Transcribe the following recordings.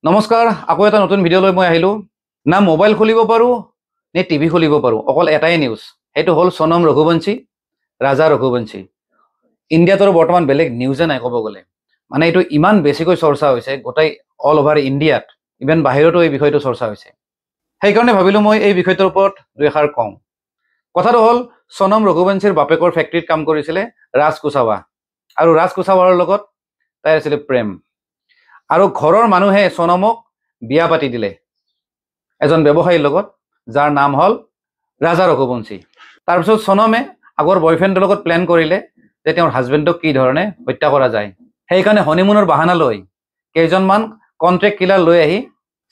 নমস্কাৰ আকৌ এটা নতুন ভিডিঅ' লৈ মই আহিলো না মোবাইল খুলিব পাৰো নে টিভি খুলিব পাৰো অকল এটাই নিউজ সেইটো হ'ল সোনম ৰঘুবংশী ৰাজা ৰঘুবংশী ইণ্ডিয়াতৰ বৰ্তমান বেলেগ নিউজে নাই ক'ব গ'লে মানে এইটো ইমান বেছিকৈ চৰ্চা হৈছে গোটেই অল ওভাৰ ইণ্ডিয়াত ইভেন বাহিৰতো এই বিষয়টো চৰ্চা হৈছে সেইকাৰণে ভাবিলো মই এই বিষয়টোৰ ওপৰত দুই এষাৰ কওঁ কথাটো হ'ল সোনম ৰঘুবংশীৰ বাপেকৰ ফেক্টৰীত কাম কৰিছিলে ৰাজ কুছাৱা আৰু ৰাজ কুছাৱাৰ লগত তাইৰ আছিলে প্ৰেম আৰু ঘৰৰ মানুহে সোনমক বিয়া পাতি দিলে এজন ব্যৱসায়ীৰ লগত যাৰ নাম হ'ল ৰাজা ৰঘুবংশী তাৰপিছত সোনমে আগৰ বয়ফ্ৰেণ্ডৰ লগত প্লেন কৰিলে যে তেওঁৰ হাজবেণ্ডক কি ধৰণে হত্যা কৰা যায় সেইকাৰণে হনিমুনৰ বাহানা লৈ কেইজনমান কন্ট্ৰেক্ট কিলাৰ লৈ আহি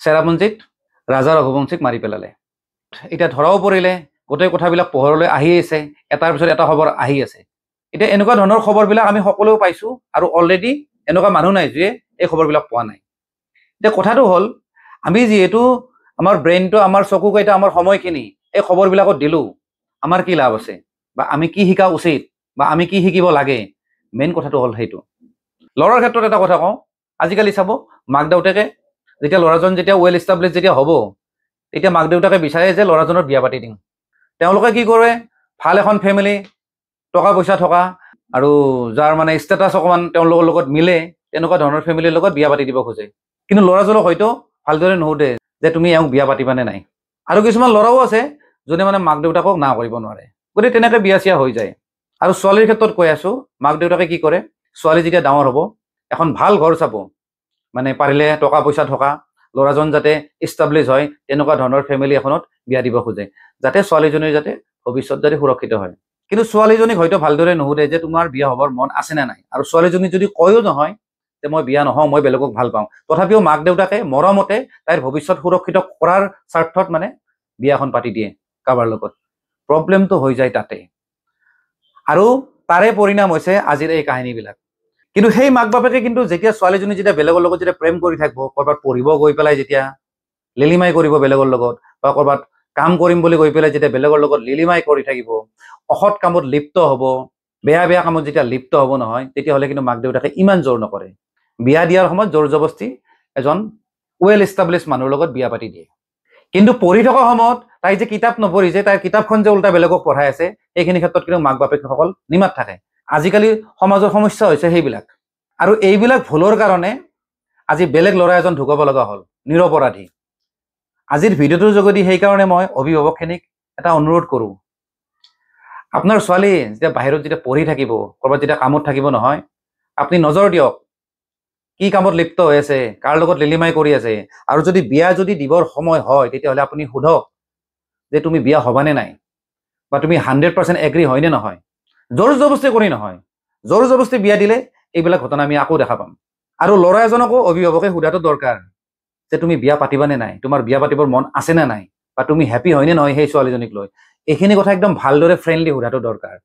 চেৰাপুঞ্জীত ৰাজা ৰঘুবংশীক মাৰি পেলালে এতিয়া ধৰাও পৰিলে গোটেই কথাবিলাক পোহৰলৈ আহি আছে এটাৰ পিছত এটা খবৰ আহি আছে এতিয়া এনেকুৱা ধৰণৰ খবৰবিলাক আমি সকলোৱে পাইছো আৰু অলৰেডি এনেকুৱা মানুহ নাই যিয়ে এই খবৰবিলাক পোৱা নাই এতিয়া কথাটো হ'ল আমি যিহেতু আমাৰ ব্ৰেইনটো আমাৰ চকুকেইটা আমাৰ সময়খিনি এই খবৰবিলাকত দিলোঁ আমাৰ কি লাভ আছে বা আমি কি শিকা উচিত বা আমি কি শিকিব লাগে মেইন কথাটো হ'ল সেইটো ল'ৰাৰ ক্ষেত্ৰত এটা কথা কওঁ আজিকালি চাব মাক দেউতাকে যেতিয়া ল'ৰাজন যেতিয়া ৱেল ইষ্টাব্লিছ যেতিয়া হ'ব তেতিয়া মাক দেউতাকে বিচাৰে যে ল'ৰাজনৰ বিয়া পাতি দিওঁ তেওঁলোকে কি কৰে ভাল এখন ফেমিলি টকা পইচা থকা আৰু যাৰ মানে ষ্টেটাছ অকণমান তেওঁলোকৰ লগত মিলে তেনেকুৱা ধৰণৰ ফেমিলিৰ লগত বিয়া পাতি দিব খোজে কিন্তু ল'ৰাজনক হয়তো ভালদৰে নুসুধে যে তুমি এওঁক বিয়া পাতিবানে নাই আৰু কিছুমান ল'ৰাও আছে যোনে মানে মাক দেউতাকক না কৰিব নোৱাৰে গতিকে তেনেকৈ বিয়া চিয়া হৈ যায় আৰু ছোৱালীৰ ক্ষেত্ৰত কৈ আছো মাক দেউতাকে কি কৰে ছোৱালী যেতিয়া ডাঙৰ হ'ব এখন ভাল ঘৰ চাব মানে পাৰিলে টকা পইচা থকা ল'ৰাজন যাতে ইষ্টাব্লিছ হয় তেনেকুৱা ধৰণৰ ফেমিলি এখনত বিয়া দিব খোজে যাতে ছোৱালীজনীৰ যাতে ভৱিষ্যত যাতে সুৰক্ষিত হয় কিন্তু ছোৱালীজনীক হয়তো ভালদৰে নুসুধে যে তোমাৰ বিয়া হ'বৰ মন আছে নে নাই আৰু ছোৱালীজনী যদি কয়ও নহয় যে মই বিয়া নহওঁ মই বেলেগক ভাল পাওঁ তথাপিও মাক দেউতাকে মৰমতে তাইৰ ভৱিষ্যত সুৰক্ষিত কৰাৰ স্বাৰ্থত মানে বিয়াখন পাতি দিয়ে কাৰোবাৰ লগত প্ৰব্লেমটো হৈ যায় তাতে আৰু তাৰে পৰিণাম হৈছে আজিৰ এই কাহিনীবিলাক কিন্তু সেই মাক বাপেকে কিন্তু যেতিয়া ছোৱালীজনী যেতিয়া বেলেগৰ লগত যেতিয়া প্ৰেম কৰি থাকিব ক'ৰবাত পঢ়িব গৈ পেলাই যেতিয়া লিলিমাই কৰিব বেলেগৰ লগত বা ক'ৰবাত কাম কৰিম বুলি গৈ পেলাই যেতিয়া বেলেগৰ লগত লিলিমাই কৰি থাকিব অসৎ কামত লিপ্ত হ'ব বেয়া বেয়া কামত যেতিয়া লিপ্ত হ'ব নহয় তেতিয়াহ'লে কিন্তু মাক দেউতাকে ইমান জোৰ নকৰে বিয়া দিয়াৰ সময়ত জোৰ জবস্তি এজন ৱেল ইষ্টাব্লিছ মানুহৰ লগত বিয়া পাতি দিয়ে কিন্তু পঢ়ি থকা সময়ত তাই যে কিতাপ নপঢ়ি যে তাইৰ কিতাপখন যে উল্টা বেলেগক পঢ়াই আছে এইখিনি ক্ষেত্ৰত কিন্তু মাক বাপেকসকল নিমাত থাকে আজিকালি সমাজৰ সমস্যা হৈছে সেইবিলাক আৰু এইবিলাক ভুলৰ কাৰণে আজি বেলেগ ল'ৰা এজন ঢুকাব লগা হ'ল নিৰপৰাধী আজিৰ ভিডিঅ'টোৰ যোগেদি সেইকাৰণে মই অভিভাৱকখিনিক এটা অনুৰোধ কৰোঁ আপোনাৰ ছোৱালী যেতিয়া বাহিৰত যেতিয়া পঢ়ি থাকিব ক'ৰবাত যেতিয়া কামত থাকিব নহয় আপুনি নজৰ দিয়ক কি কামত লিপ্ত হৈ আছে কাৰ লগত লিলিমাই কৰি আছে আৰু যদি বিয়া যদি দিবৰ সময় হয় তেতিয়াহ'লে আপুনি সোধক যে তুমি বিয়া হ'বানে নাই বা তুমি 100% এগ্ৰী হয়নে নহয় জোৰ জবস্তি কৰি নহয় জোৰ জবস্তি বিয়া দিলে এইবিলাক ঘটনা আমি আকৌ দেখা পাম আৰু ল'ৰা এজনকো অভিভাৱকে সোধাটো দৰকাৰ যে তুমি বিয়া পাতিবানে নাই তোমাৰ বিয়া পাতিবৰ মন আছে নে নাই বা তুমি হেপী হয়নে নহয় সেই ছোৱালীজনীক লৈ এইখিনি কথা একদম ভালদৰে ফ্ৰেণ্ডলি সোধাটো দৰকাৰ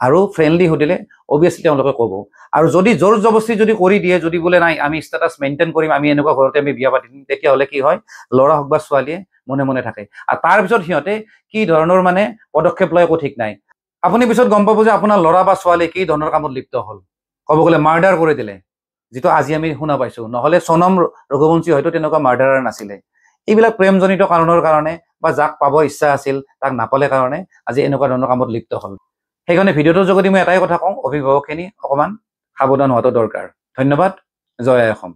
আৰু ফ্ৰেণ্ডলি সুধিলে অবভিয়াছলি তেওঁলোকে ক'ব আৰু যদি জোৰ জবস্তি যদি কৰি দিয়ে যদি বোলে নাই আমি ষ্টেটাছ মেইনটেইন কৰিম আমি এনেকুৱা ঘৰতে আমি বিয়া পাতিম তেতিয়াহ'লে কি হয় ল'ৰা হওক বা ছোৱালীয়ে মনে মনে থাকে আৰু তাৰপিছত সিহঁতে কি ধৰণৰ মানে পদক্ষেপ লয় একো ঠিক নাই আপুনি পিছত গম পাব যে আপোনাৰ ল'ৰা বা ছোৱালী কি ধৰণৰ কামত লিপ্ত হ'ল ক'ব গ'লে মাৰ্ডাৰ কৰি দিলে যিটো আজি আমি শুনা পাইছোঁ নহ'লে সোনম ৰঘুবংশী হয়তো তেনেকুৱা মাৰ্ডাৰাৰ নাছিলে এইবিলাক প্ৰেমজনিত কাৰণৰ কাৰণে বা যাক পাব ইচ্ছা আছিল তাক নাপালে কাৰণে আজি এনেকুৱা ধৰণৰ কামত লিপ্ত হ'ল সেইকাৰণে ভিডিঅ'টোৰ যোগেদি মই এটাই কথা কওঁ অভিভাৱকখিনি অকণমান সাৱধান হোৱাটো দৰকাৰ ধন্যবাদ জয় আই অসম